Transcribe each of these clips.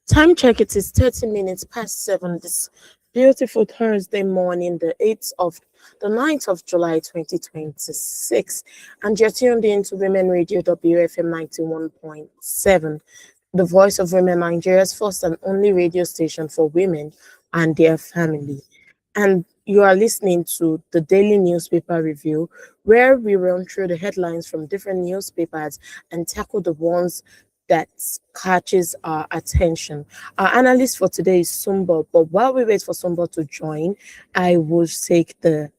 Time check, it is 30 minutes past 7 this beautiful Thursday morning, the 9th of July 2026. And you're tuned in to Women Radio WFM 91.7, the voice of women, Nigeria's first and only radio station for women and their family. And you are listening to the daily newspaper review, where we run through the headlines from different newspapers and tackle the ones that catches our attention. Our analyst for today is Sumbo, but while we wait for Sumbo to join, I will take the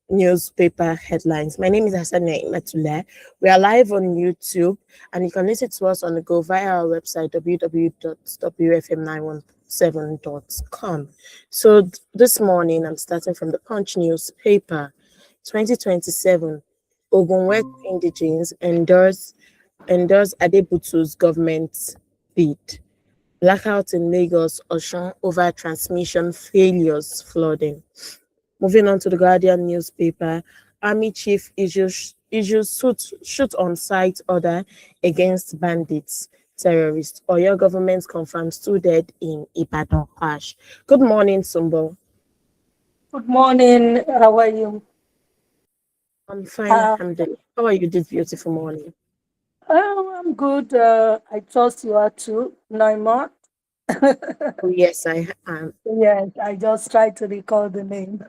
newspaper headlines. My name is Hassan Matula. We are live on YouTube, and you can listen to us on the go via our website www.wfm917.com. So this morning, I'm starting from the Punch newspaper. 2027, Ogun West Indigenes endorse Adebutu's government bid. Blackout in Lagos, Osun over transmission failures, flooding. Moving on to the Guardian newspaper, Army Chief issues shoot on site order against bandits, terrorists. Oyo government confirms 2 dead in Ibadan crash. Good morning, Sumbo. Good morning. How are you? I'm fine, alhamdulillah. How are you this beautiful morning? I'm good. I trust you are too, Naima. Oh, yes, I am. Yes, I just tried to recall the name.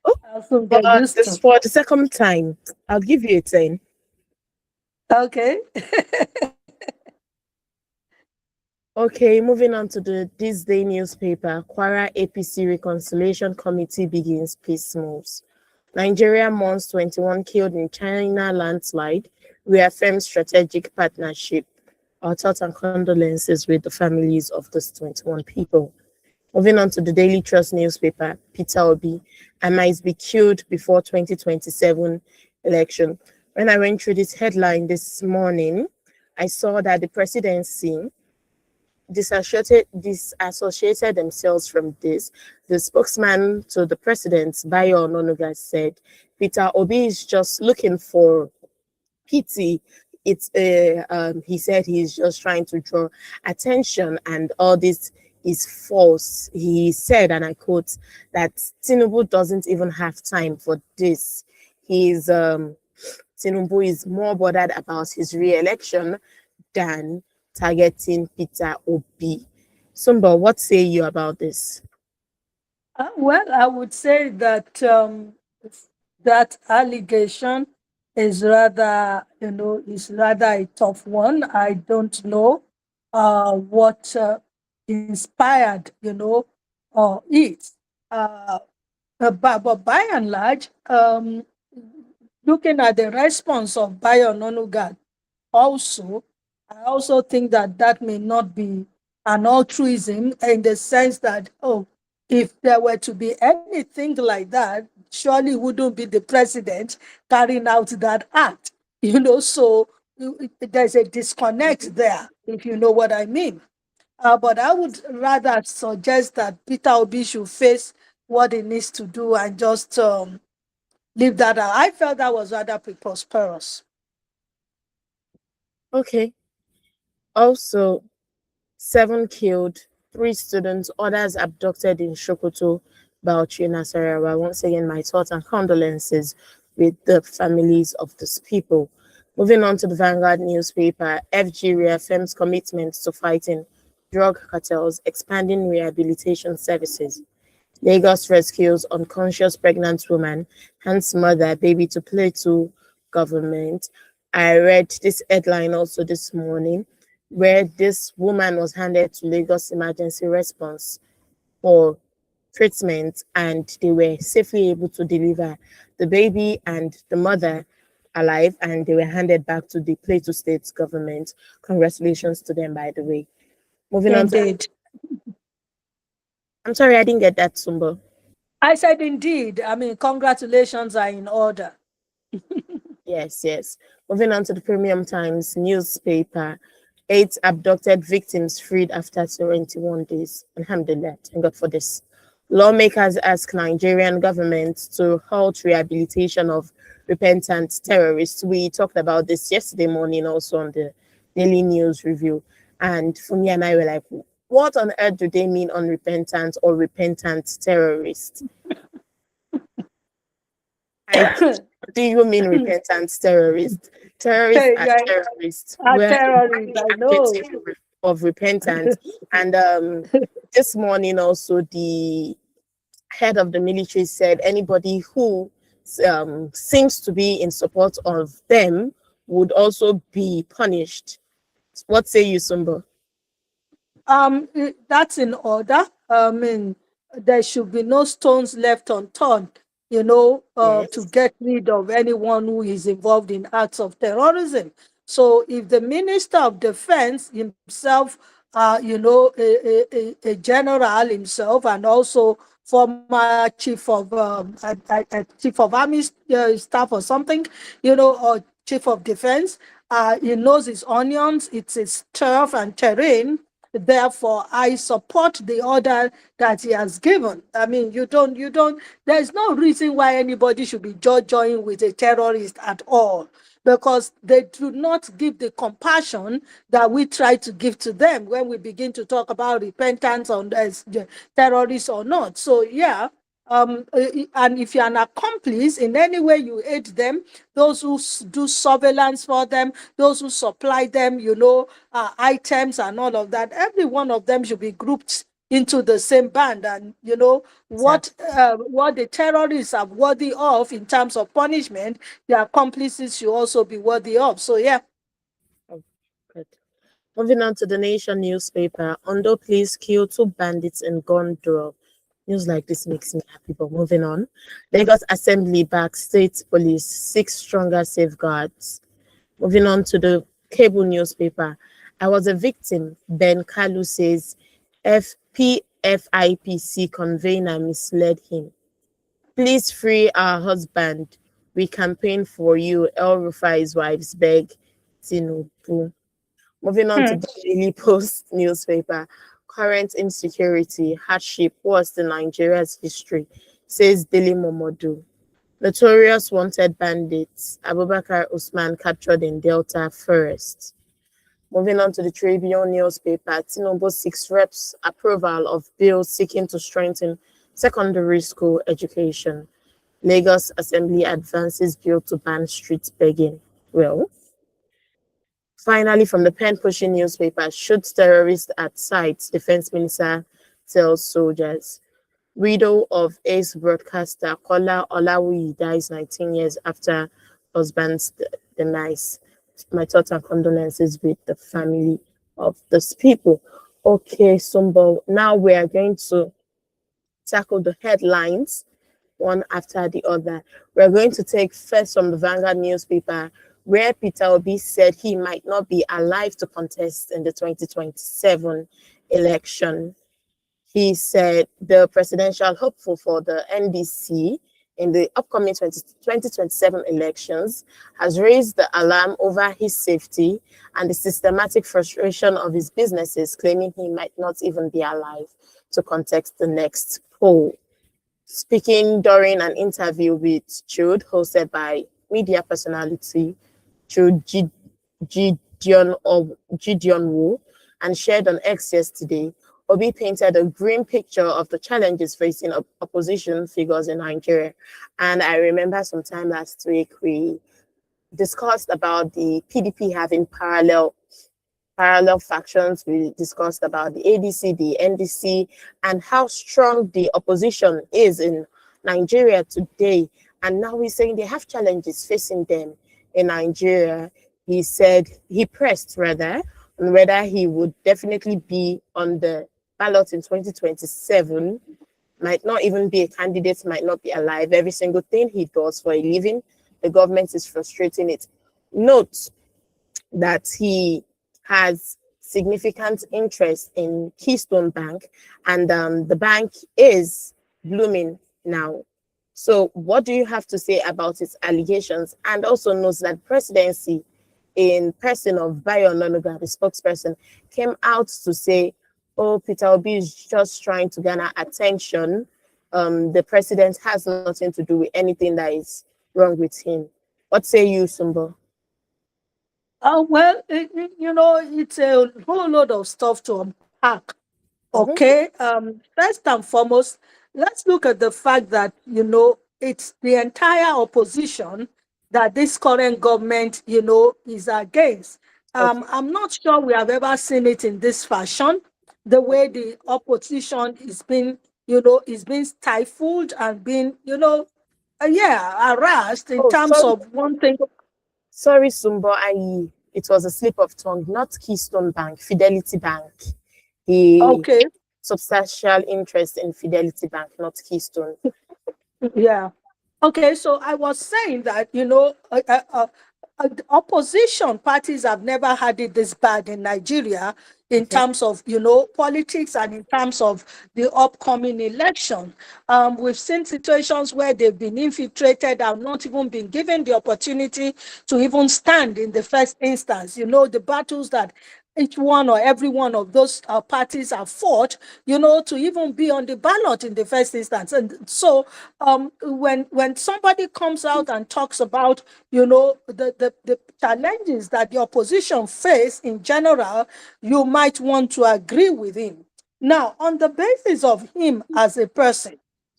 Oh, I'll soon but get used this to. for the second time. I'll give you a 10. Okay. Okay, moving on to this day newspaper. Kwara APC Reconciliation Committee begins peace moves. Nigeria mourns 21 killed in China landslide, reaffirms strategic partnership. Our thoughts and condolences with the families of these 21 people. Moving on to the Daily Trust newspaper, Peter Obi, I might be killed before 2027 election. When I went through this headline this morning, I saw that the presidency disassociated themselves from this. The spokesman to the president, Bayo Ononuga, said Peter Obi is just looking for pity. He said he's just trying to draw attention, and all this is false. He said, and I quote, that Tinubu doesn't even have time for this. Tinubu is more bothered about his re-election than targeting Peter Obi. Sumba, what say you about this? Well, I would say that that allegation is rather a tough one. I don't know what inspired, it. Uh, but by and large, looking at the response of Bayo Nonuga, also, I also think that that may not be an altruism in the sense that, oh, if there were to be anything like that, surely it wouldn't be the president carrying out that act. So there's a disconnect there, if you know what I mean. But I would rather suggest that Peter Obi should face what he needs to do and just leave that out. I felt that was rather preposterous. Okay. Also, 7 killed, 3 students, others abducted in Sokoto, Bauchi, Nasarawa. Once again, my thoughts and condolences with the families of these people. Moving on to the Vanguard newspaper, FG reaffirms commitment to fighting drug cartels, expanding rehabilitation services. Lagos rescues unconscious pregnant woman, hands mother, baby to Plateau government. I read this headline also this morning, where this woman was handed to Lagos Emergency Response for treatment, and they were safely able to deliver the baby and the mother alive, and they were handed back to the Plateau State government. Congratulations to them, by the way. Moving on to, Indeed. I'm sorry, I didn't get that, Sumbo. I said, indeed. I mean, congratulations are in order. Yes, yes. Moving on to the Premium Times newspaper. 8 abducted victims freed after 21 days. Alhamdulillah, thank God for this. Lawmakers ask Nigerian government to halt rehabilitation of repentant terrorists. We talked about this yesterday morning also on the Daily News Review. And Fumi and I were like, what on earth do they mean unrepentant or repentant terrorist? Like, what do you mean repentant terrorist? Terrorists Hey, are yeah, terrorists. a We're terrorist, the I know. adjective of repentant. And this morning also the head of the military said anybody who seems to be in support of them would also be punished. What say you, Sumbo? That's in order. I mean, there should be no stones left unturned, you know, to Yes. get rid of anyone who is involved in acts of terrorism. So, if the Minister of Defense himself, a general himself, and also former chief of army staff or something, or chief of defense, he knows his onions, it's his turf and terrain. Therefore, I support the order that he has given. I mean, there's no reason why anybody should be joining with a terrorist at all, because they do not give the compassion that we try to give to them when we begin to talk about repentance on as terrorists or not. So, yeah, and if you're an accomplice in any way, you aid them, those who do surveillance for them, those who supply them, items and all of that, every one of them should be grouped into the same band. And what Exactly. what the terrorists are worthy of in terms of punishment, the accomplices should also be worthy of. So, yeah. Oh, good. Moving on to the Nation newspaper. Ondo police kill two bandits in gun draw. News like this makes me happy, but moving on. Lagos Assembly back state police, six stronger safeguards. Moving on to the cable newspaper. I was a victim. Ben Kalu says FPFIPC convener misled him. Please free our husband. We campaign for you. El Rufai's wives beg Tinubu. Moving on to Hmm. the Daily Post newspaper. Current insecurity, hardship, worst in Nigeria's history, says Dele Momodu. Notorious wanted bandits, Abubakar Usman captured in Delta first. Moving on to the Tribune newspaper, Tinubu seeks reps approval of bill seeking to strengthen secondary school education. Lagos Assembly advances bill to ban street begging. Well, finally, from the pen pushing newspaper, shoots terrorist at site, Defense Minister tells soldiers. Widow of ace broadcaster Kola Olawuyi dies 19 years after husband's demise. My thoughts and condolences with the family of those people. Okay, Sumbo, now we are going to tackle the headlines one after the other. We're going to take first from the Vanguard newspaper, where Peter Obi said he might not be alive to contest in the 2027 election. He said the presidential hopeful for the NDC in the upcoming 2027 elections has raised the alarm over his safety and the systematic frustration of his businesses, claiming he might not even be alive to contest the next poll. Speaking during an interview with Jude, hosted by media personality Jude Gideon Wu, and shared on X yesterday, Obi painted a grim picture of the challenges facing opposition figures in Nigeria. And I remember sometime last week we discussed about the PDP having parallel factions. We discussed about the ADC, the NDC, and how strong the opposition is in Nigeria today. And now he's saying they have challenges facing them in Nigeria. He said, he pressed rather, on whether he would definitely be on the ballot in 2027, might not even be a candidate, might not be alive. Every single thing he does for a living, the government is frustrating it. Note that he has significant interest in Keystone Bank, and the bank is blooming now. So, what do you have to say about its allegations? And also notes that presidency, in person of Bayo Ononuga, the spokesperson, came out to say, "Oh, Peter Obi is just trying to garner attention. The president has nothing to do with anything that is wrong with him." What say you, Sumbo? Well, it's a whole load of stuff to unpack. Mm-hmm. Okay. First and foremost, let's look at the fact that, it's the entire opposition that this current government, is against. Okay. I'm not sure we have ever seen it in this fashion, the way the opposition is being stifled and being, yeah, harassed in Oh, terms sorry, of one thing. sorry, Sumbo. It was a slip of tongue. Not Keystone Bank, Fidelity Bank. The Okay. substantial interest in Fidelity Bank, not Keystone. Yeah. Okay, so I was saying that, the opposition parties have never had it this bad in Nigeria in Okay. terms of, politics and in terms of the upcoming election. We've seen situations where they've been infiltrated and not even been given the opportunity to even stand in the first instance. The battles that each one or every one of those parties have fought, to even be on the ballot in the first instance. And so, when somebody comes out and talks about, the challenges that the opposition face in general, you might want to agree with him. Now, on the basis of him as a person,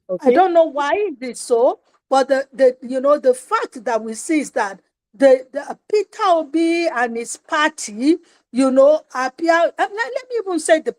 I Okay. don't know why it is so, but the fact that we see is that the Peter Obi and his party, appear. Let me even say the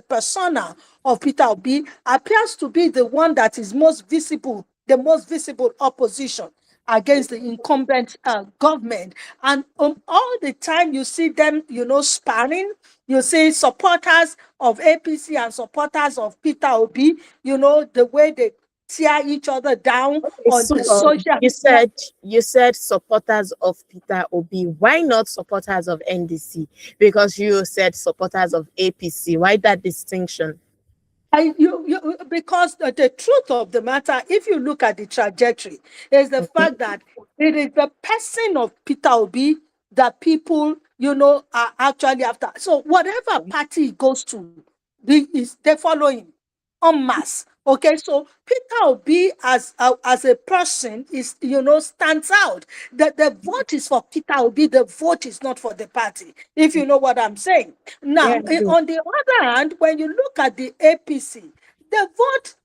persona of Peter Obi appears to be the one that is most visible, the most visible opposition against the incumbent government. And all the time you see them, sparring. You see supporters of APC and supporters of Peter Obi, the way they tear each other down Okay, on the Sumbo, social media. you said supporters of Peter Obi. Why not supporters of NDC? Because you said supporters of APC. Why that distinction? Because the truth of the matter, if you look at the trajectory, is the Okay. fact that it is the person of Peter Obi that people, are actually after. So whatever party he goes to, they follow him en masse. Okay, so Peter Obi as a person is, stands out. The vote is for Peter Obi. The vote is not for the party. If you know what I'm saying. Yeah, Now, I do. on the other hand, when you look at the APC, the vote,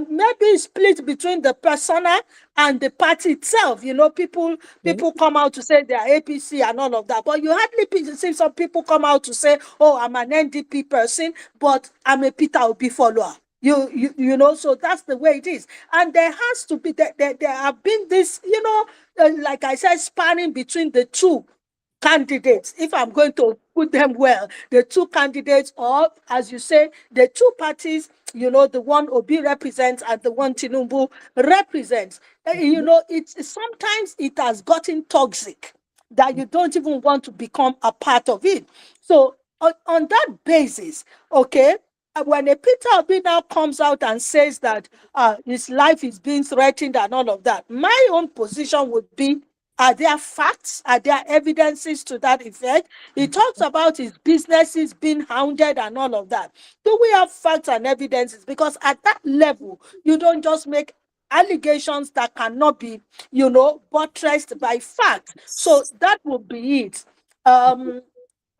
maybe split between the persona and the party itself. Okay. People come out to say they are APC and all of that, but you hardly see some people come out to say, "Oh, I'm an NDP person, but I'm a Peter Obi follower." So that's the way it is, and there has to be there have been this, like I said, spanning between the two candidates, if I'm going to put them well, the two candidates, or as you say, the two parties, the one Obi represents and the one Tinubu represents. It's sometimes it has gotten toxic that you don't even want to become a part of it. So on that basis, okay, when a Peter Obi now comes out and says that his life is being threatened and all of that, my own position would be, are there facts? Are there evidences to that effect? He talks about his businesses being hounded and all of that. Do we have facts and evidences? Because at that level, you don't just make allegations that cannot be, buttressed by facts. So that would be it. Um,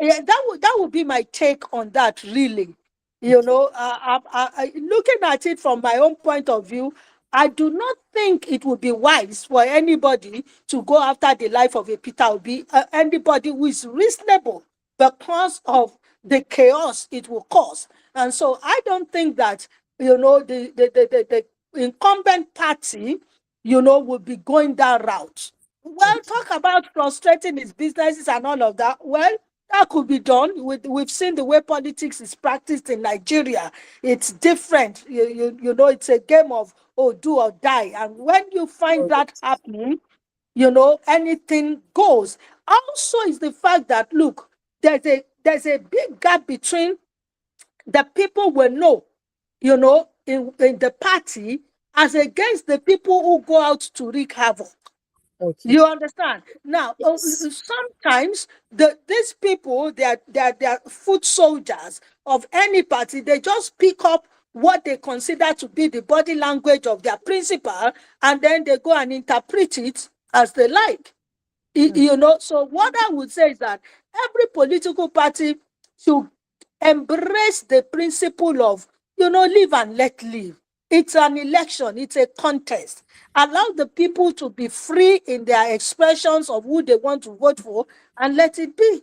yeah, that would be my take on that, really. Looking at it from my own point of view, I do not think it would be wise for anybody to go after the life of a Peter Obi, anybody who is reasonable, because of the chaos it will cause. And so I don't think that, the incumbent party, will be going that route. Well, talk about frustrating his businesses and all of that. Well, that could be done. We've seen the way politics is practiced in Nigeria. It's different. It's a game of, oh, do or die. And when you find that happening, anything goes. Also, is the fact that, look, there's a big gap between the people we know, in the party, as against the people who go out to wreak havoc. Okay. You understand? Now, Yes. sometimes these people, they are foot soldiers of any party. They just pick up what they consider to be the body language of their principal, and then they go and interpret it as they like. You know, so what I would say is that every political party should embrace the principle of, live and let live. It's an election, it's a contest. Allow the people to be free in their expressions of who they want to vote for, and let it be.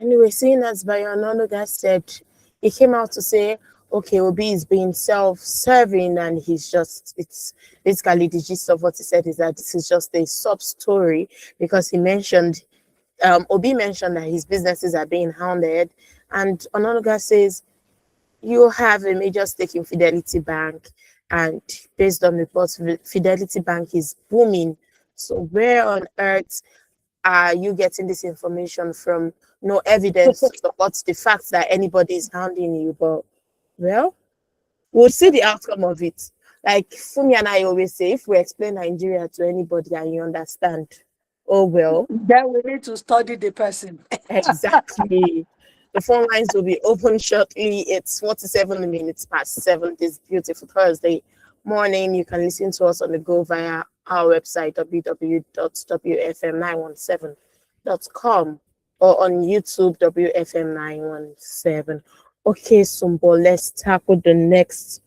Anyway, seeing as Bayononoga said, he came out to say, okay, Obi is being self-serving, and it's basically the gist of what he said is that this is just a sub story because he mentioned, Obi mentioned that his businesses are being hounded, and Ononoga says, you have a major stake in Fidelity Bank, and based on reports, Fidelity Bank is booming. So where on earth are you getting this information from? No evidence to support the fact that anybody is hounding you, but well, we'll see the outcome of it. Like Fumi and I always say, if we explain Nigeria to anybody and you understand, oh well, Then we need to study the person. exactly. The phone lines will be open shortly. It's 47 minutes past 7 this beautiful Thursday morning. You can listen to us on the go via our website, www.wfm917.com, or on YouTube, WFM917. Okay, Sumbo, let's tackle the next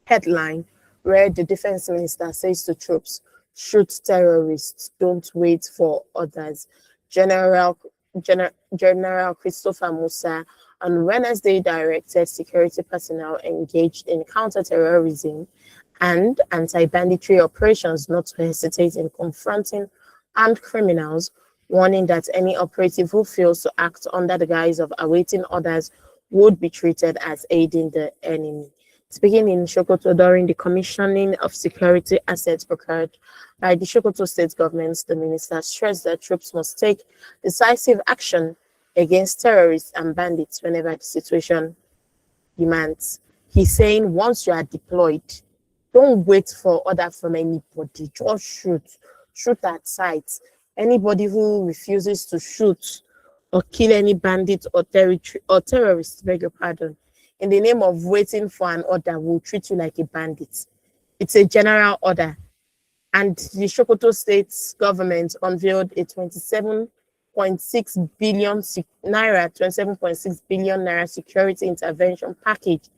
headline where the defense minister says to troops, shoot terrorists, don't wait for others. General General Christopher Musa on Wednesday directed security personnel engaged in counterterrorism and anti-banditry operations not to hesitate in confronting armed criminals, warning that any operative who fails to act under the guise of awaiting orders would be treated as aiding the enemy. Speaking in Sokoto during the commissioning of security assets procured by the Sokoto state government, the minister stressed that troops must take decisive action against terrorists and bandits whenever the situation demands. He's saying once you are deployed, don't wait for order from anybody. Just shoot. Shoot at sight. Anybody who refuses to shoot or kill any bandit or terrorist, beg your pardon, in the name of waiting for an order, will treat you like a bandit. It's a general order. And the Sokoto state government unveiled a 27.6 billion naira, 27.6 billion naira security intervention package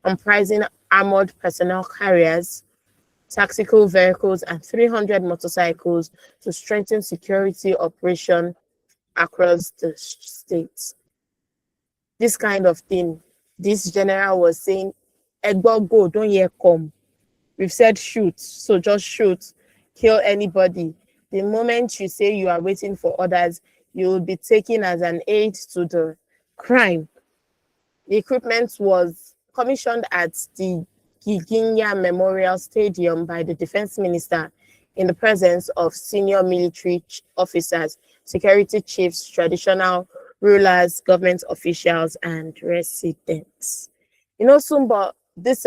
comprising armored personnel carriers, tactical vehicles, and 300 motorcycles to strengthen security operation across the states. This kind of thing, this general was saying, Egbo go, don't yet come. We've said shoot, so just shoot, kill anybody. The moment you say you are waiting for others, you will be taken as an aid to the crime. The equipment was commissioned at the Giginya Memorial Stadium by the defense minister in the presence of senior military officers, security chiefs, traditional rulers, government officials, and residents. You know, Sumba, this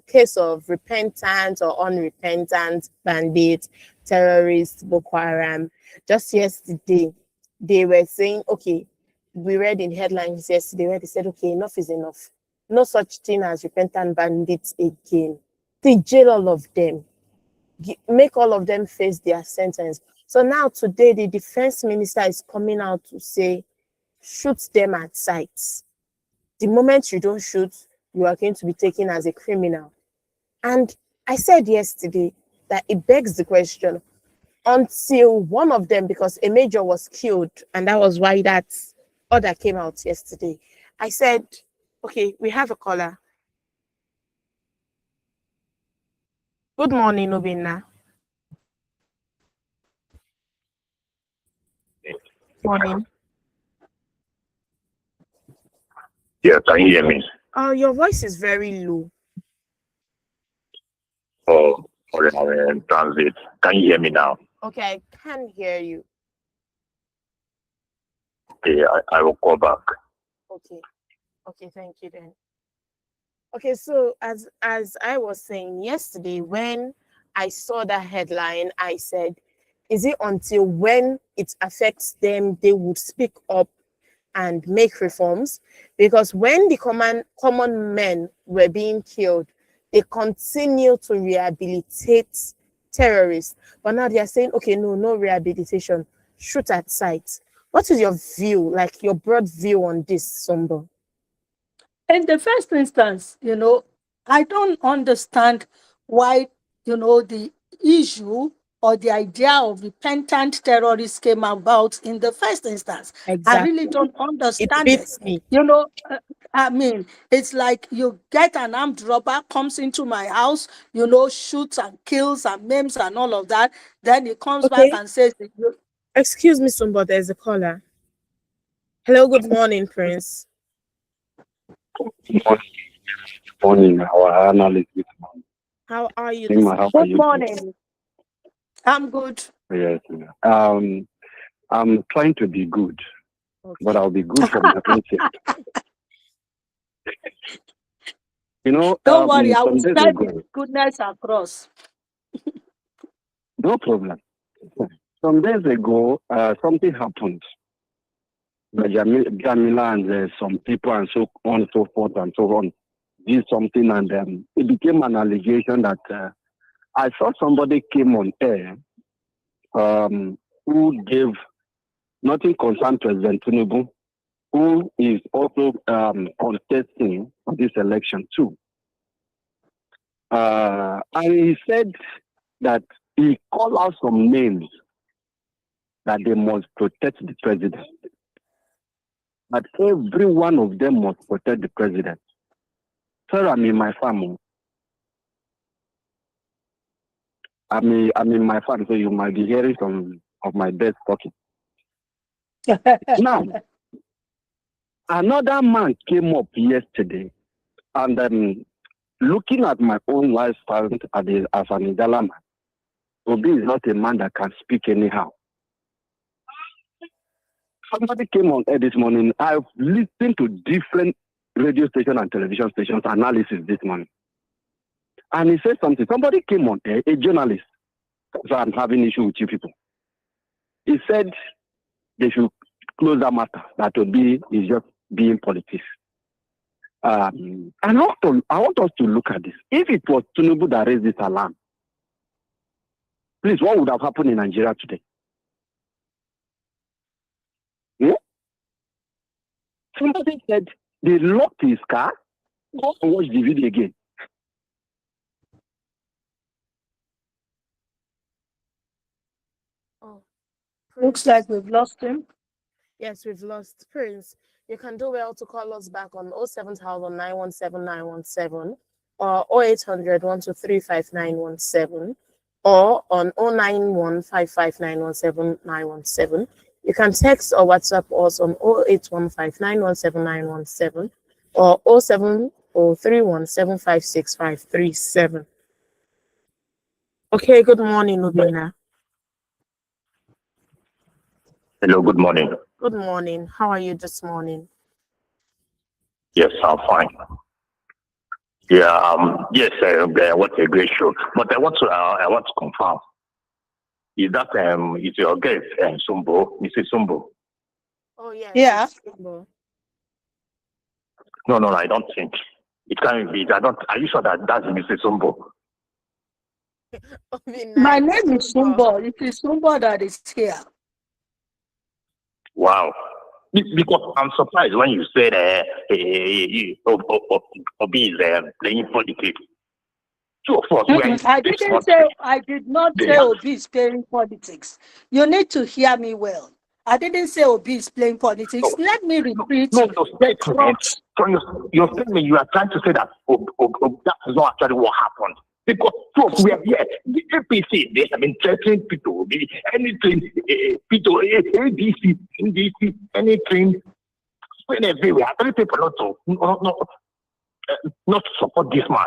case of repentant or unrepentant bandits, terrorists, Boko Haram, just yesterday, they were saying, okay, we read in headlines yesterday where they said, okay, enough is enough. No such thing as repentant bandits again. They jail all of them, make all of them face their sentence. So now today, the defense minister is coming out to say, shoot them at sight. The moment you don't shoot, you are going to be taken as a criminal. And I said yesterday that it begs the question, until one of them, because a major was killed, and that was why that order came out yesterday. I said, okay, we have a caller. Good morning, Obina. Morning. Yeah, can you hear me? Your voice is very low. Oh, sorry, I'm in transit. Can you hear me now? Okay, I can hear you. Okay, I will call back. Okay, thank you then. Okay, so as I was saying yesterday, when I saw that headline, I said, is it until when it affects them they would speak up and make reforms? Because when the common men were being killed, they continue to rehabilitate terrorists. But now they are saying, okay, no, no rehabilitation, shoot at sight. What is your view, like your broad view on this, Sombo? In the first instance, I don't understand why, the issue or the idea of repentant terrorists came about in the first instance. I really Exactly. don't It understand it. beats me. You know, uh, I mean, it's like you get an armed robber, comes into my house, shoots and kills and maims and all of that. Then he comes back Okay. and says, Excuse me, Sombo, there's a caller. Hello, good morning, Prince. Morning, morning, our analyst. How are you this How are good morning? you doing? morning, I'm good. Yes. I'm trying to be good, but Okay. I'll be good from my own side. Don't worry, I will Some days spread the ago, goodness across. no problem. Some days ago, something happened. Jamila and some people and so on and so forth and so on did something, and it became an allegation that I saw somebody came on air who gave nothing concerned President Tinubu, who is also contesting this election too. And he said that he called out some names that they must protect the president. That every one of them must protect the president. Sir, I'm in my family. I'm in my farm, so you might be hearing some of my birds talking. Now, another man came up yesterday, and looking at my own lifestyle as an Igala man, Obi is not a man that can speak anyhow. Somebody came on air this morning. I've listened to different radio stations and television stations analysis this morning. And he said something. Somebody came on air, a journalist. So I'm having issue with you people. He said they should close that matter. That Obi is just being politics. And I want us to look at this. If it was Tinubu that raised this alarm, please, what would have happened in Nigeria today? Yeah? Somebody said they locked his car. Go and watch the video again. Oh, Looks Prince. like we've lost him. Yes, we've lost Prince. You can do well to call us back on 07000 or 0800 or on 09155917917. You can text or WhatsApp us on 08159179117 or 07031756537. Okay, good morning, Ubina. Hello, good morning. Good morning. How are you this morning? Yes, I'm fine. Yeah, yes, what a great show. But I want to confirm. Is that is your guest Sumbo, Mrs. Sumbo? Oh, yes, Yeah. it's Igbo. No, I don't think it can be. I don't. Are you sure that that's Mrs. Sumbo? Ubina, My it's name is Igbo. Sumbo. It is Sumbo that is here. Wow. Because I'm surprised when you said Obi is playing politics. Two of us, we are in this country. I did not They say have Obi is playing politics. You need to hear me well. I didn't say Obi is playing politics. no, Let me repeat no, your the statement. crux. So your statement, you are trying to say that that is not actually what happened. Because two of we are here. The APC, they have been threatening people. Anything, people, ADC, NDC, anything, when everywhere. I tell people not to support this man.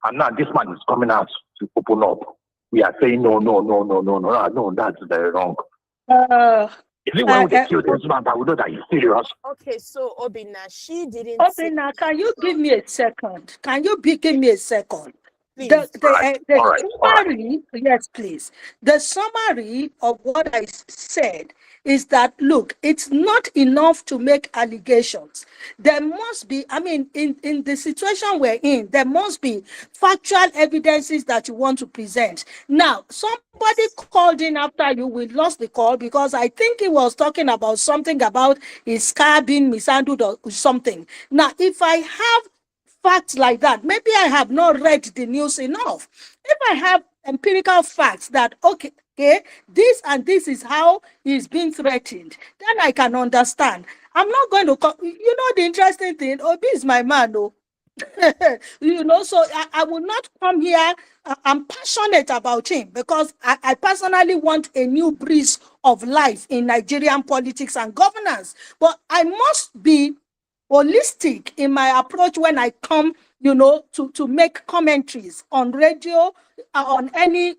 And now this man is coming out to open up. We are saying no, that's very wrong. Is it when they kill this man that we know that he's serious? Okay, so Obina, she didn't say. Obina, can you give me a second? Can you give me a second? Please. The All right. All right. summary, yes, please. The summary of what I said is that look, it's not enough to make allegations. There must be, I mean, in the situation we're in, there must be factual evidences that you want to present. Now, somebody called in after you, we lost the call because I think he was talking about something about his car being mishandled or something. Now, if I have facts like that, maybe I have not read the news enough. If I have empirical facts that, okay, this and this is how he's being threatened, then I can understand. I'm not going to, the interesting thing, Obi is my man, though. So I will not come here. I'm passionate about him because I personally want a new breeze of life in Nigerian politics and governance. But I must be holistic in my approach when I come, to make commentaries on radio, on any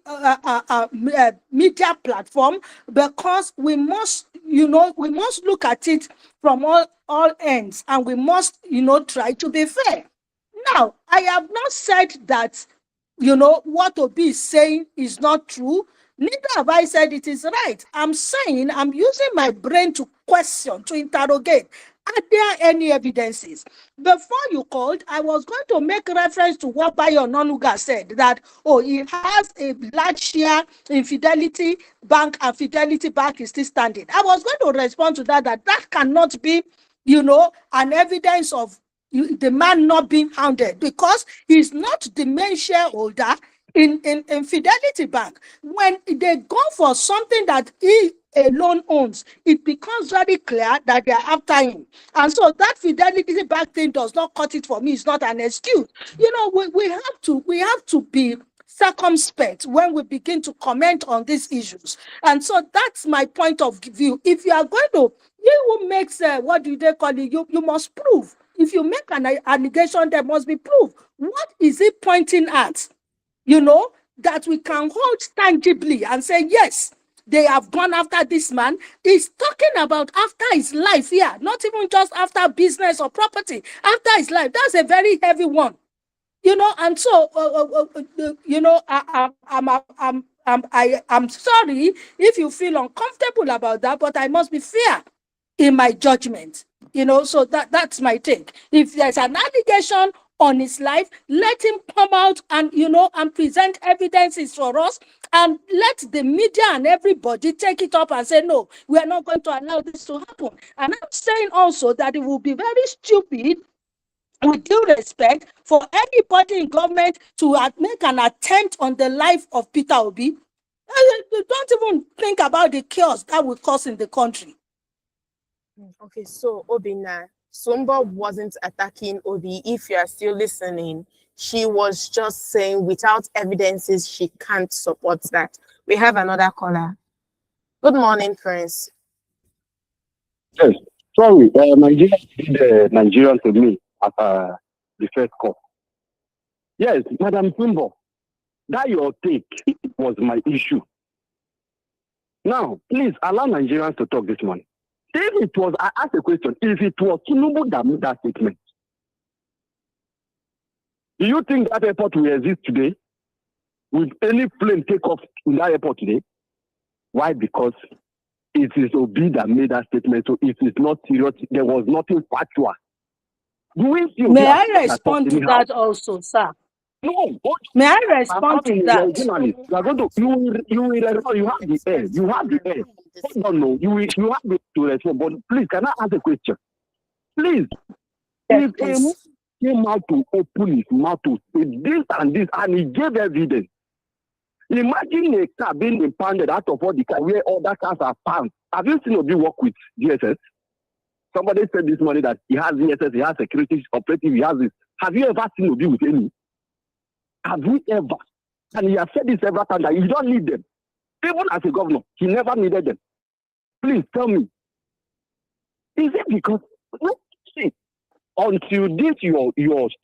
media platform, because we must look at it from all ends, and we must, try to be fair. Now, I have not said that, what Obi is saying is not true. Neither have I said it is right. I'm saying I'm using my brain to question, to interrogate. Are there any evidences? Before you called, I was going to make reference to what Bayo Nonuga said, that, he has a large share in Fidelity Bank and Fidelity Bank is still standing. I was going to respond to that cannot be, an evidence of the man not being hounded, because he's not the main shareholder in Fidelity Bank. When they go for something that he alone owns, it becomes very clear that they are after him. And so that Fidelity Bank thing does not cut it for me. It's not an excuse. We have to be circumspect when we begin to comment on these issues. And so that's my point of view. If you are going to, you who makes, what do they call it? You must prove. If you make an allegation, there must be proof. What is it pointing at? That we can hold tangibly and say, yes, they have gone after this man. He's talking about after his life here, not even just after business or property, after his life. That's a very heavy one. And so, I'm sorry if you feel uncomfortable about that, but I must be fair in my judgment. So that's my take. If there's an allegation on his life, let him come out and, and present evidences for us, and let the media and everybody take it up and say, no, we are not going to allow this to happen. And I'm saying also that it will be very stupid, with due respect, for anybody in government to make an attempt on the life of Peter Obi. Don't even think about the chaos that will cause in the country. Okay, so Obina, Sumba wasn't attacking Obi. If you are still listening, she was just saying without evidences, she can't support that. We have another caller. Good morning, Prince. Yes, sorry, Nigeria did Nigerian to me at the first call. Yes, Madam Sumbo, that your take was my issue. Now, please allow Nigerians to talk this morning. If it was, I asked a question, if it was Tinubu that made that statement, do you think that airport will exist today? Will any plane take off in that airport today? Why? Because it is Obi that made that statement, so it is not serious. There was nothing factual. May I respond to that also, sir? No. May I respond to that? You are going to, you have the air. You have the air. Hold on, no. You have to respond. But please, can I ask a question? Please. Yes, If a man came out to open his mouth to say this, and he gave evidence, imagine a car being impounded out of all the cars where other cars are found. Have you seen Obi work with DSS? Somebody said this morning that he has DSS, he has security operative, he has this. Have you ever seen Obi with any? Have you ever? And he has said this several times that you don't need them. Even as a governor, he never needed them. Please tell me. Is it because, look, see, until this your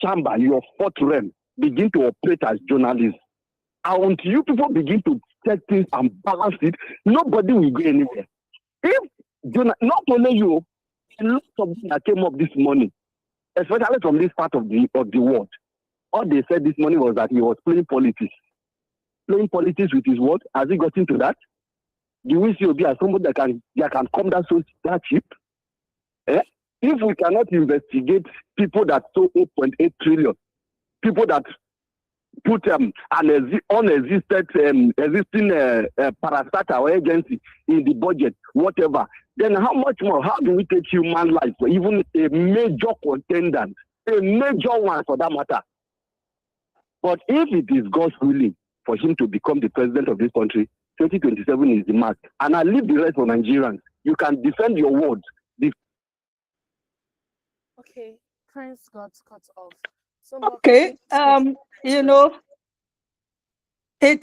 chamber, your fourth realm begin to operate as journalists, and until you people begin to check things and balance it, nobody will go anywhere. If not only you, a lot of them that came up this morning, especially from this part of the world, All they said this morning was that he was playing politics. Playing politics with his word. Has he got into that? Do we see Obi as somebody that can come down so that cheap? Eh? If we cannot investigate people that stole 8.8 trillion, people that put an existing parastatal or agency in the budget, whatever, then how much more? How do we take human life for even a major contendant, a major one for that matter? But if it is God's willing for him to become the president of this country, 2027 is the mark. And I leave the rest for Nigerians. You can defend your words. Okay, Prince got cut off. So, Okay, you know, I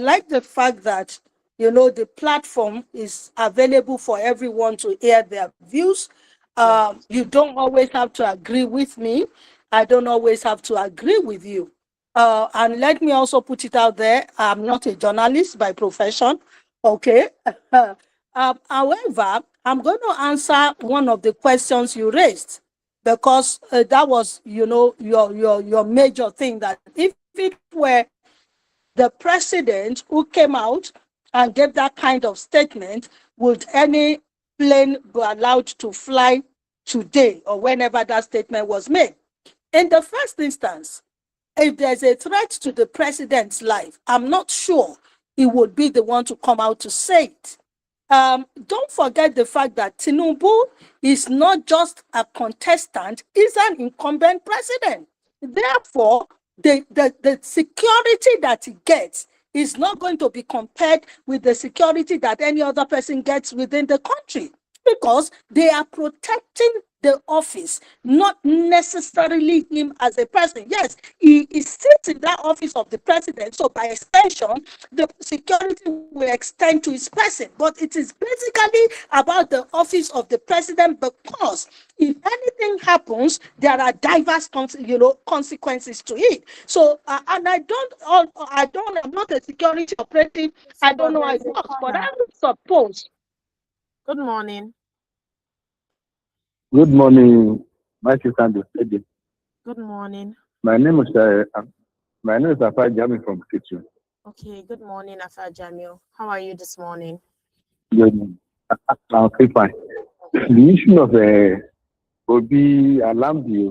like the fact that, you know, the platform is available for everyone to air their views. You don't always have to agree with me. I don't always have to agree with you. And let me also put it out there, I'm not a journalist by profession, okay? However, I'm going to answer one of the questions you raised, because that was, you know, your major thing, that if it were the president who came out and gave that kind of statement, would any plane be allowed to fly today or whenever that statement was made? In the first instance, if there's a threat to the president's life, I'm not sure he would be the one to come out to say it. Don't forget the fact that Tinubu is not just a contestant, he's an incumbent president. Therefore, the security that he gets is not going to be compared with the security that any other person gets within the country, because they are protecting the office, not necessarily him as a person. Yes, he sits in that office of the president, so by extension, the security will extend to his person. But it is basically about the office of the president, because if anything happens, there are diverse, consequences to it. So, and I'm not a security operative. I don't know how it works, but I would suppose. Good morning. Good morning, my sister. Good morning. My name is Afar Jami from Kitchen. Okay, good morning, Afa Jamil. How are you this morning? Good. I'm fine. The issue of Obi Alamdi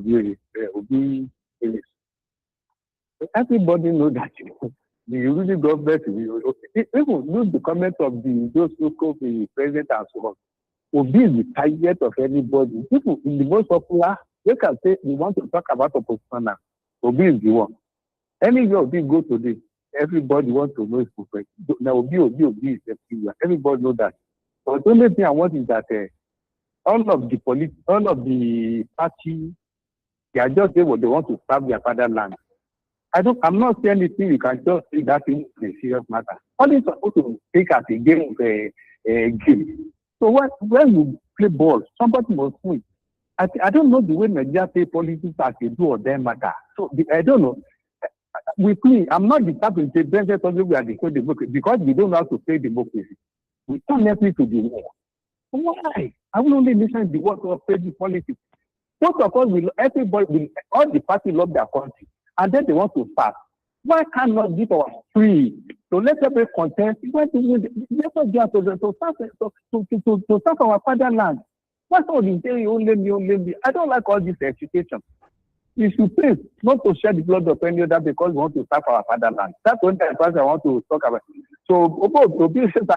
Obi, everybody knows that the ruling government even use the comment of those who call the president and so on. Obi is the target of anybody. People in the most popular, they can say they want to talk about opposition now. Obi is the one. Anywhere Obi go today, everybody wants to know his profession. Now Obi is everywhere. Everybody knows that. But the only thing I want is that all of the party, they are just saying what they want to serve their fatherland. I'm not saying anything. You can just say that in a serious matter. All this is supposed to take as a game of a game. So when you play ball, somebody must win. I don't know the way Nigeria play politics as they do or them matter. So I don't know. With me, I'm not the type of something we are declaring democracy because we don't know how to play democracy. We turn everything to the war. Why? I will only listen to the word of play the politics. Most of us all the parties love their country, and then they want to pass. Why cannot give us free? So let every contest. Let us get to serve our fatherland. What's all the day only me? I don't like all this education. You should pay not to shed the blood of any other because we want to serve our fatherland. That's one thing I want to talk about. So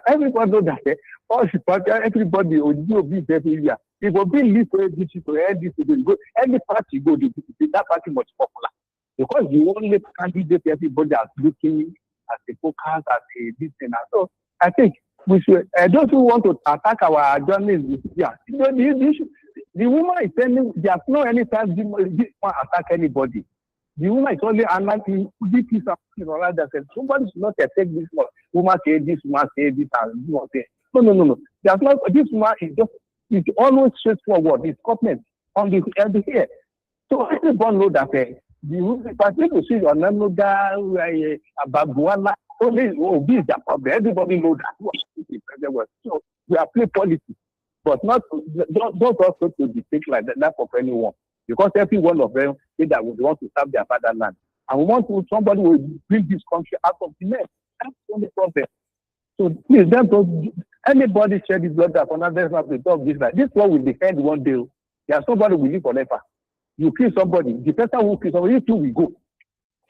everybody knows that all the party, everybody will be everywhere. If we be lead to this, any party go, that party much popular. Because the only candidate everybody is looking at the focus, at this thing. So I think we should, those who want to attack our journalists, the woman is telling, there's no any time this one attack anybody. The woman is only announcing this piece of that says somebody should not take this one. Woman say this, and this one say. No. There's not, this woman is just, it's always straightforward. It's comment on the here. So everyone know that but people see your Namuga, Ababuana, only Obi is the problem. Everybody knows that. So we are playing politics, but not don't also to dictate like that for anyone. Because every one of them say that we want to serve their fatherland. And we want to, somebody will bring this country out of the mess. That's the only problem. So please, anybody shed his blood for another have to talk this like this one will defend one day. There's somebody will live forever. You kill somebody, the person who kill somebody, you too will go.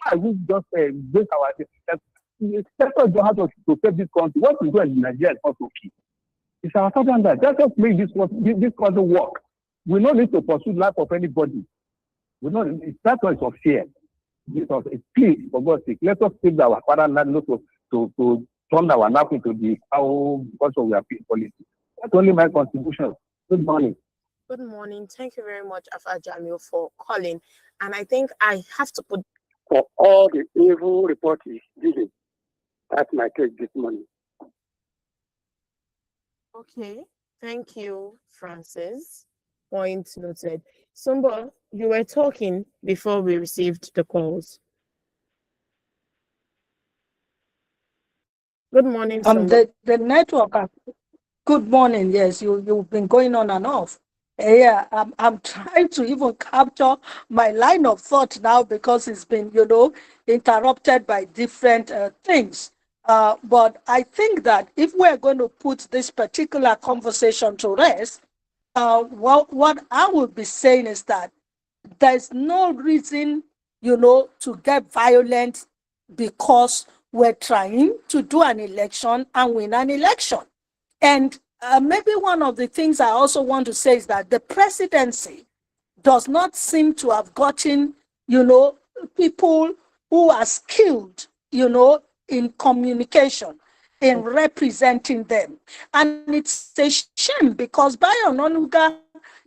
I will just break our sector don't have to protect this country. What we do in Nigeria is not okay. It's our fatherland. Let us make this country work. We don't need to pursue life of anybody. We don't. That one is of fear. It's please, for God's sake, let us save our fatherland, not to turn our life into the how because of our politics. That's only my contribution. Good morning. Good morning. Thank you very much, Afa Jamil, for calling. And I think I have to put For all the evil report he's giving. That's my take this morning. okay. Thank you, Francis. Point noted. Sumba, you were talking before we received the calls. Good morning, Sumba. The network. Good morning. Yes, you've been going on and off. Yeah, I'm trying to even capture my line of thought now because it's been, interrupted by different things. But I think that if we're going to put this particular conversation to rest, what I would be saying is that there's no reason, to get violent because we're trying to do an election and win an election. And maybe one of the things I also want to say is that the presidency does not seem to have gotten, people who are skilled, in communication, in representing them. And it's a shame because Bayo Ononuga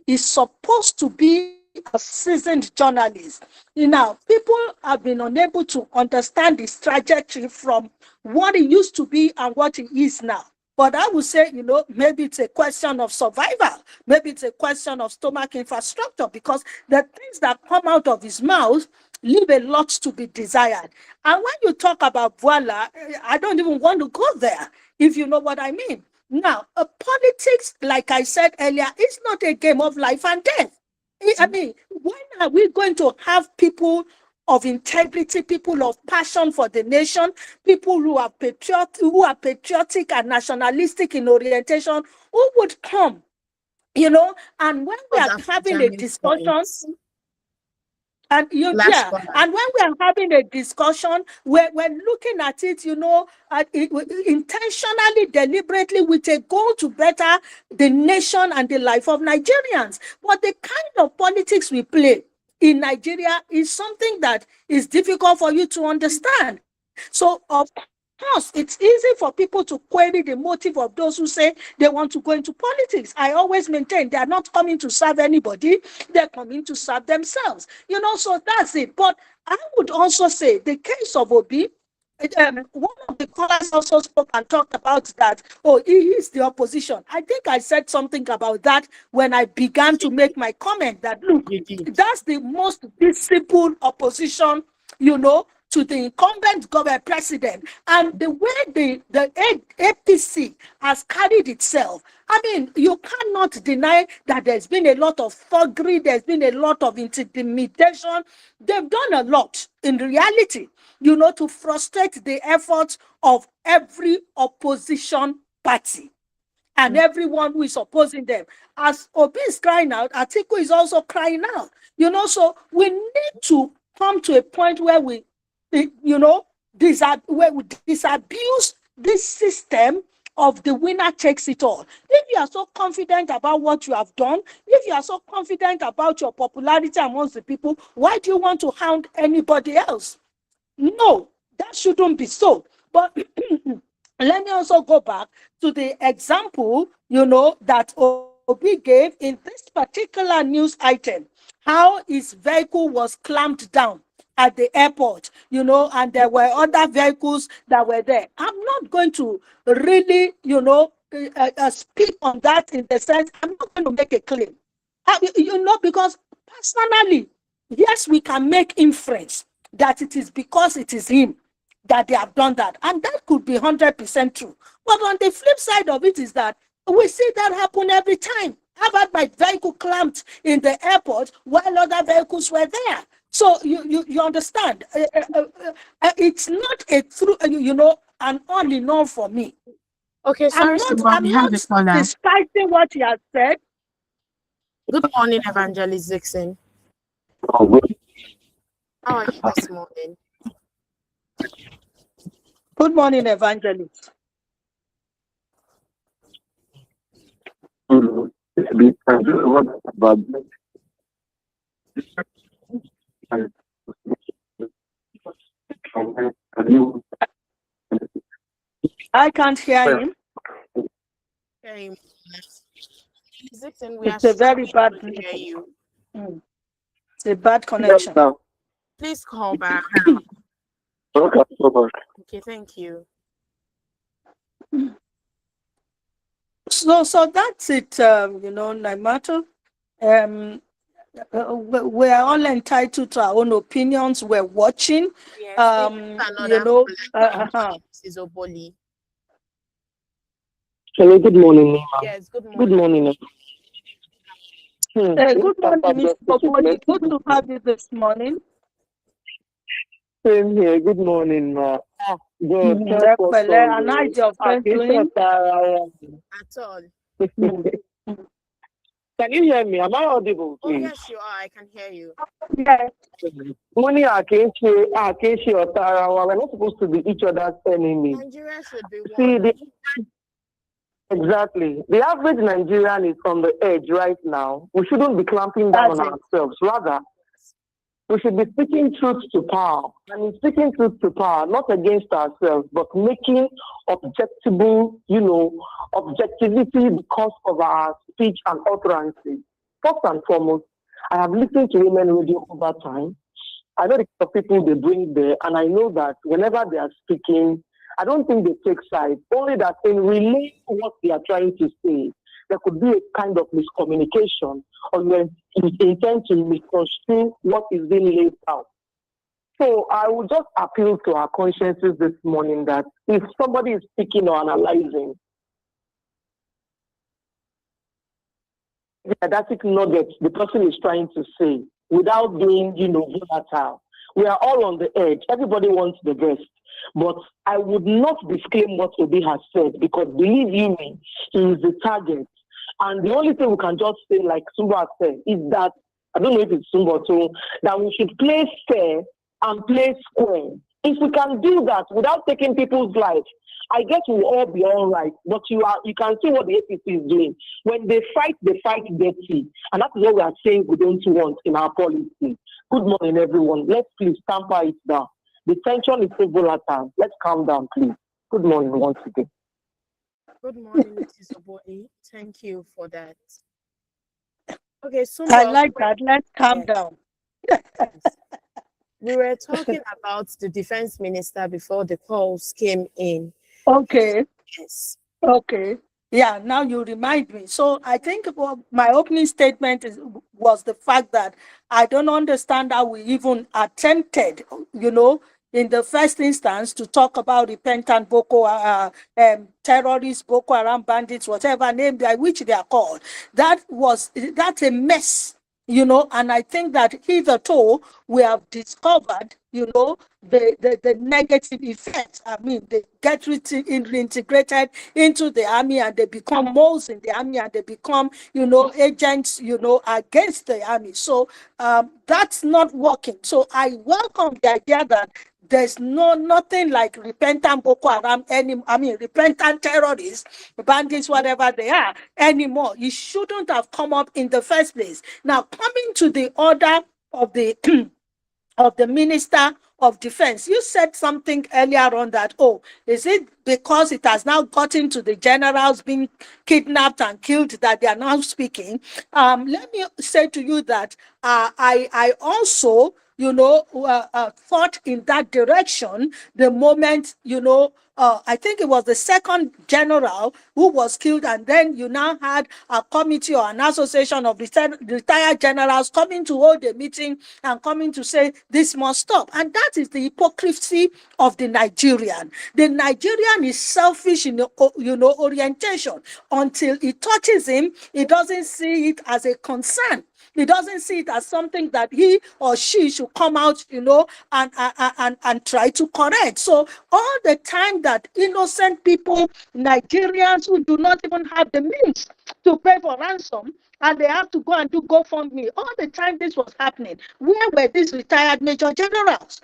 is supposed to be a seasoned journalist. People have been unable to understand his trajectory from what he used to be and what he is now. But I would say, maybe it's a question of survival. Maybe it's a question of stomach infrastructure because the things that come out of his mouth leave a lot to be desired. And when you talk about voila, I don't even want to go there, if you know what I mean. Now, politics, like I said earlier, is not a game of life and death. I mean, when are we going to have people of integrity, people of passion for the nation, people who are patriotic and nationalistic in orientation, who would come, and when we are having a discussion, and and when we are having a discussion, we're looking at it, intentionally, deliberately, with a goal to better the nation and the life of Nigerians. But the kind of politics we play in Nigeria is something that is difficult for you to understand. So, of course, it's easy for people to query the motive of those who say they want to go into politics. I always maintain they are not coming to serve anybody, they're coming to serve themselves. So that's it. But I would also say the case of Obi, one of the callers also spoke and talked about that, he is the opposition. I think I said something about that when I began to make my comment that, look, that's the most visible opposition, to the incumbent government president, and the way the APC has carried itself. I mean, you cannot deny that there's been a lot of thuggery, there's been a lot of intimidation. They've done a lot in reality, to frustrate the efforts of every opposition party and everyone who is opposing them. As Obi is crying out, Atiku is also crying out. So we need to come to a point where we disabuse this system of the winner takes it all. If you are so confident about what you have done, if you are so confident about your popularity amongst the people, why do you want to hound anybody else? No, that shouldn't be so. But let me also go back to the example, that Obi gave in this particular news item, how his vehicle was clamped down at the airport, and there were other vehicles that were there. I'm not going to really, speak on that in the sense, I'm not going to make a claim, because personally, yes, we can make inference that it is because it is him that they have done that. And that could be 100% true. But on the flip side of it is that we see that happen every time. How about my vehicle clamped in the airport while other vehicles were there? So you understand? It's not a true, an all in all for me. Okay, I'm sorry, not. Simba, we I'm have a not caller. despising what he has said. Good morning, Evangelist Dixon. Oh, good. How are you this morning? Good morning, evangelist. What about I can't hear him. Very much. Evangelist Dixon, we are It's a very struggling bad to hear network. you. Mm. It's a bad connection. now? Please call back. Okay, over. Okay, thank you. So that's it. Naimato. Um, we are all entitled to our own opinions. We're watching. Yes, we have another caller. Good morning, Mrs. Oboli. Hello, good morning, Nima. Yes, good Good morning. morning. Good morning, Mr. Popoli. Good to have you this morning. Same here. Good morning, ma. God, help us all. And how's your friend doing? At all. Can you hear me? Am I audible? Oh, yes, you are. I can hear you. Yes. Money, Akechi, or Tarawa, we're not supposed to be each other's enemy. Nigeria should be See, one. exactly. The average Nigerian is on the edge right now. We shouldn't be clamping down That's on it. ourselves. Rather, we should be speaking truth to power. And in speaking truth to power, not against ourselves, but making objectivity because of our speech and utterances. First and foremost, I have listened to women radio over time. I know the kind of people they bring there, and I know that whenever they are speaking, I don't think they take sides. Only that in relaying what they are trying to say, there could be a kind of miscommunication, or you intend to misconstrue what is being laid out. So I would just appeal to our consciences this morning that if somebody is speaking or analyzing, the didactic nuggets the person is trying to say without being, volatile. We are all on the edge. Everybody wants the best. But I would not disclaim what Obi has said because believe you me, he is the target. And the only thing we can just say, like Sumba said, is that, I don't know if it's Sumba too, that we should play fair and play square. If we can do that without taking people's lives, I guess we'll all be all right. But you can see what the APC is doing. When they fight dirty. And that is what we are saying we don't want in our policy. Good morning, everyone. Let's please tamper it down. The tension is so volatile. Let's calm down, please. Good morning once again. Good morning, Mrs. Oboli. Thank you for that. Okay, Sumba, I like that. Let's calm down. Yes. We were talking about the defense minister before the calls came in. Okay. Yes. Okay. Yeah, now you remind me. So I think my opening statement was the fact that I don't understand how we even attempted, in the first instance to talk about repentant terrorists, Boko Haram bandits, whatever name by which they are called. That's a mess. And I think that hitherto we have discovered, the negative effects. I mean, they get integrated into the army and they become moles in the army and they become, agents, against the army. So that's not working. So I welcome the idea that there's nothing like repentant Boko Haram repentant terrorists, bandits, whatever they are anymore. It shouldn't have come up in the first place. Now, coming to the order of the of the Minister of Defense. You said something earlier on that, is it because it has now gotten to the generals being kidnapped and killed that they are now speaking? Let me say to you that I also, thought in that direction the moment, I think it was the second general who was killed, and then you now had a committee or an association of retired generals coming to hold a meeting and coming to say this must stop. And that is the hypocrisy of the Nigerian. The Nigerian is selfish in orientation. Until it touches him, he doesn't see it as a concern. He doesn't see it as something that he or she should come out, and try to correct. So all the time that innocent people, Nigerians who do not even have the means to pay for ransom, and they have to go and do GoFundMe. All the time this was happening, where were these retired major generals?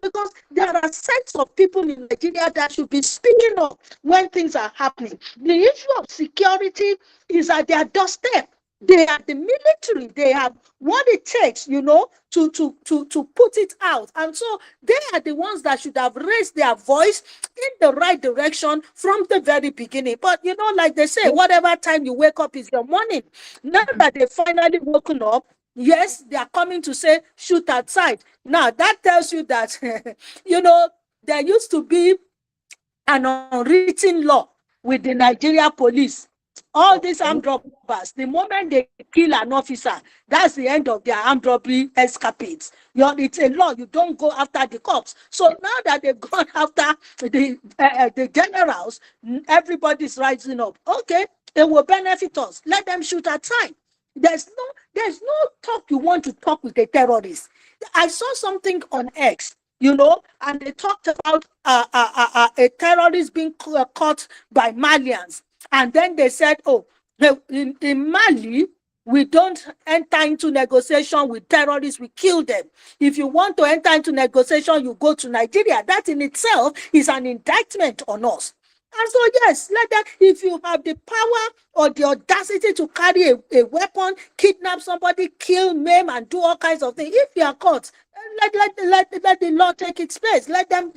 Because there are sets of people in Nigeria that should be speaking up when things are happening. The issue of security is at their doorstep. They are the military. They have what it takes, to put it out. And so they are the ones that should have raised their voice in the right direction from the very beginning. But, like they say, whatever time you wake up is your morning. Now that they've finally woken up, yes, they are coming to say, shoot outside. Now, that tells you that, there used to be an unwritten law with the Nigeria police. All these armed robbers, the moment they kill an officer, that's the end of their armed robbery escapades. It's a law. You don't go after the cops. So now that they've gone after the generals, everybody's rising up. Okay, it will benefit us. Let them shoot at time. There's no talk you want to talk with a terrorist. I saw something on X, and they talked about a terrorist being caught by Malians. And then they said, oh, in Mali, we don't enter into negotiation with terrorists, we kill them. If you want to enter into negotiation, you go to Nigeria. That in itself is an indictment on us. And so, yes, let that, if you have the power or the audacity to carry a weapon, kidnap somebody, kill, maim, and do all kinds of things, if you are caught, let the law take its place. Let them,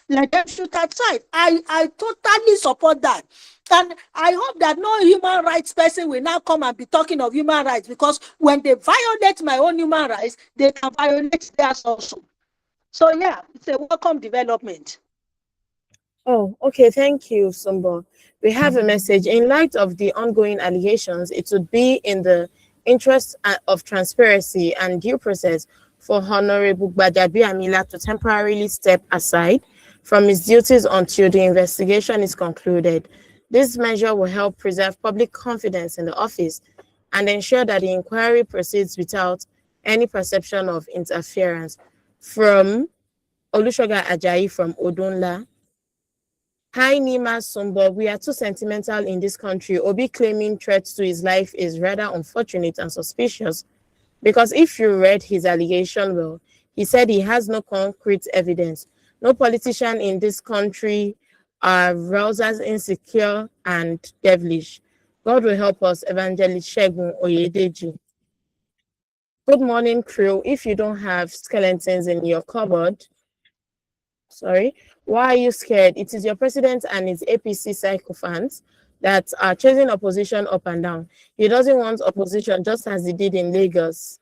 let them shoot outside. I totally support that. And I hope that no human rights person will now come and be talking of human rights, because when they violate my own human rights, they can violate theirs also. So, yeah, it's a welcome development. Oh, okay. Thank you, Sumbo. We have a message. In light of the ongoing allegations, it would be in the interest of transparency and due process for Honorable Gbadabi Amila to temporarily step aside from his duties until the investigation is concluded. This measure will help preserve public confidence in the office and ensure that the inquiry proceeds without any perception of interference. From Olushoga Ajayi from Odunla. Hi, Nima Sumbo. We are too sentimental in this country. Obi claiming threats to his life is rather unfortunate and suspicious, because if you read his allegation well, he said he has no concrete evidence. No politician in this country are rousers, insecure, and devilish. God will help us, Evangelist Shegun Oyedeji. Good morning, crew. If you don't have skeletons in your cupboard, why are you scared? It is your president and his APC sycophants that are chasing opposition up and down. He doesn't want opposition, just as he did in Lagos.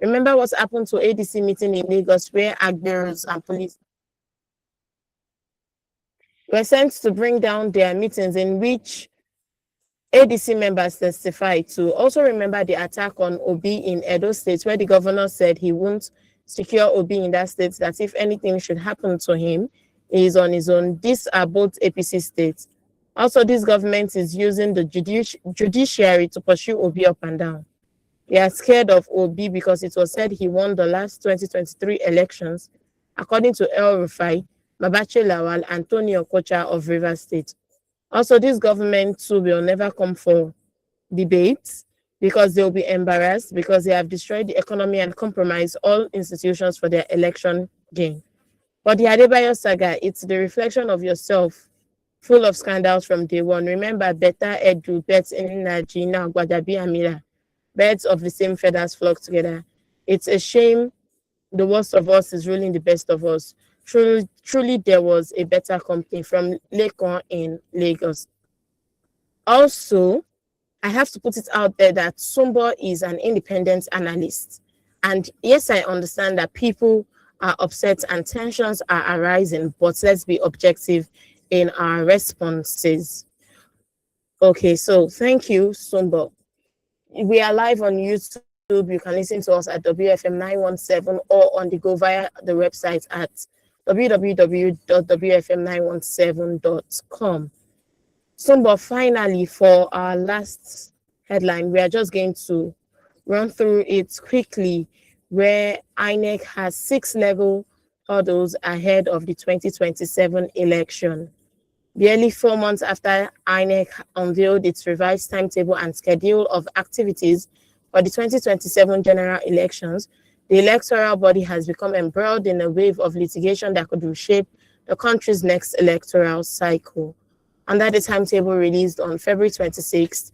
Remember what happened to ADC meeting in Lagos, where agbearers and police were sent to bring down their meetings, in which ADC members testified to. Also remember the attack on Obi in Edo State, where the governor said he won't secure Obi in that state, that if anything should happen to him, he is on his own. These are both APC states. Also, this government is using the judiciary to pursue Obi up and down. They are scared of Obi because it was said he won the last 2023 elections, according to El Rufai, Babache Lawal, and Tony Okocha of Rivers State. Also, this government too will never come for debates, because they'll be embarrassed, because they have destroyed the economy and compromised all institutions for their election gain. But the Adebayo saga, it's the reflection of yourself, full of scandals from day one. Remember, Beta, Edu, Bet, Najina, Gbadabi, Amila, birds of the same feathers flock together. It's a shame the worst of us is ruling the best of us. Truly, there was a better company. From Lekon in Lagos. Also, I have to put it out there that Sumbo is an independent analyst. And yes, I understand that people are upset and tensions are arising, but let's be objective in our responses. Okay, so thank you, Sumbo. We are live on YouTube. You can listen to us at WFM 917 or on the go via the website at www.wfm917.com. Sumbo, finally, for our last headline, we are just going to run through it quickly, where INEC has 6 level hurdles ahead of the 2027 election. Barely 4 months after INEC unveiled its revised timetable and schedule of activities for the 2027 general elections, the electoral body has become embroiled in a wave of litigation that could reshape the country's next electoral cycle. Under the timetable released on February 26th,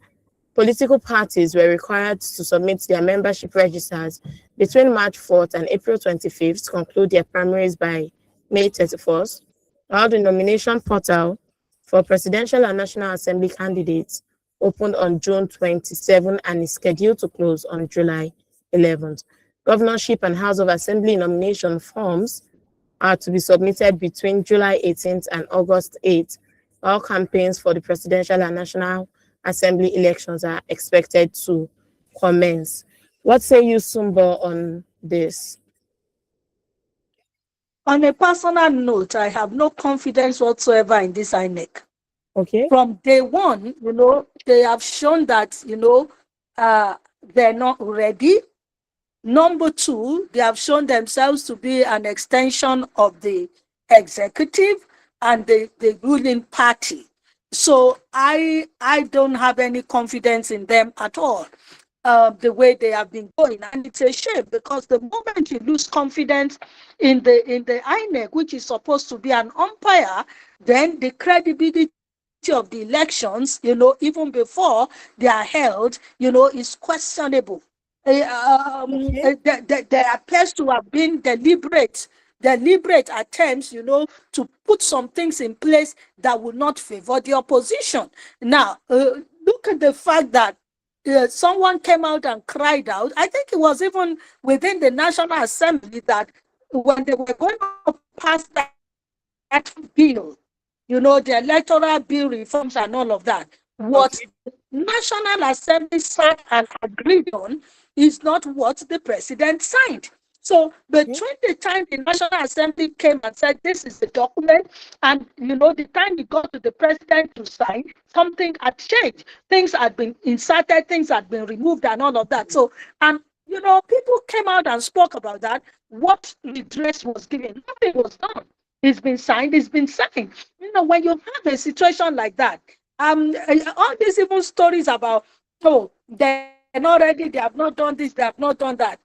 political parties were required to submit their membership registers between March 4th and April 25th to conclude their primaries by May 31st, while the nomination portal for presidential and National Assembly candidates opened on June 27 and is scheduled to close on July 11th. Governorship and House of Assembly nomination forms are to be submitted between July 18th and August 8th, while campaigns for the presidential and National Assembly elections are expected to commence. What say you, Sumbo, on this? On a personal note, I have no confidence whatsoever in this INEC. Okay. From day one, they have shown that, they're not ready. Number two, they have shown themselves to be an extension of the executive and the ruling party. So I don't have any confidence in them at all. The way they have been going, and it's a shame, because the moment you lose confidence in the INEC, which is supposed to be an umpire, then the credibility of the elections, even before they are held, is questionable. There appears to have been deliberate attempts, to put some things in place that would not favor the opposition. Now, look at the fact that someone came out and cried out. I think it was even within the National Assembly that when they were going to pass that bill, the electoral bill reforms and all of that, what the National Assembly sat and agreed on is not what the president signed. So between the time the National Assembly came and said this is the document, and the time it got to the president to sign, something had changed. Things had been inserted, things had been removed, and all of that. So, and people came out and spoke about that. What redress was given? Nothing was done. It's been signed. It's been signed. When you have a situation like that, all these even stories about, oh, they're not ready, they have not done this, they have not done that.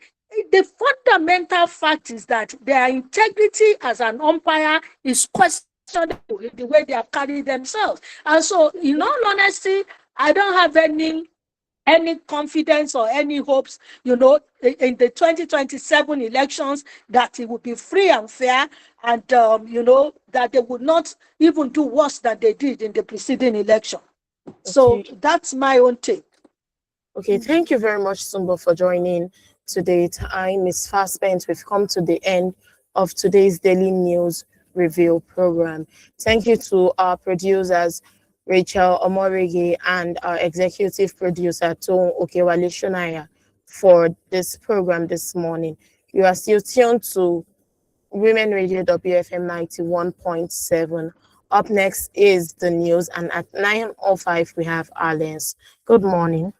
The fundamental fact is that their integrity as an umpire is questionable in the way they have carried themselves. And so, in all honesty, I don't have any confidence or any hopes, in the 2027 elections, that it will be free and fair, and, that they would not even do worse than they did in the preceding election. So that's my own take. Okay, thank you very much, Sumbo, for joining today. Time is fast spent. We've come to the end of today's Daily News Review program. Thank you to our producers, Rachel Omorege, and our executive producer, Tom Okewale Shunaya, for this program this morning. You are still tuned to Women Radio WFM 91.7. Up next is the news, and at 9:05 we have Arlen's. Good morning.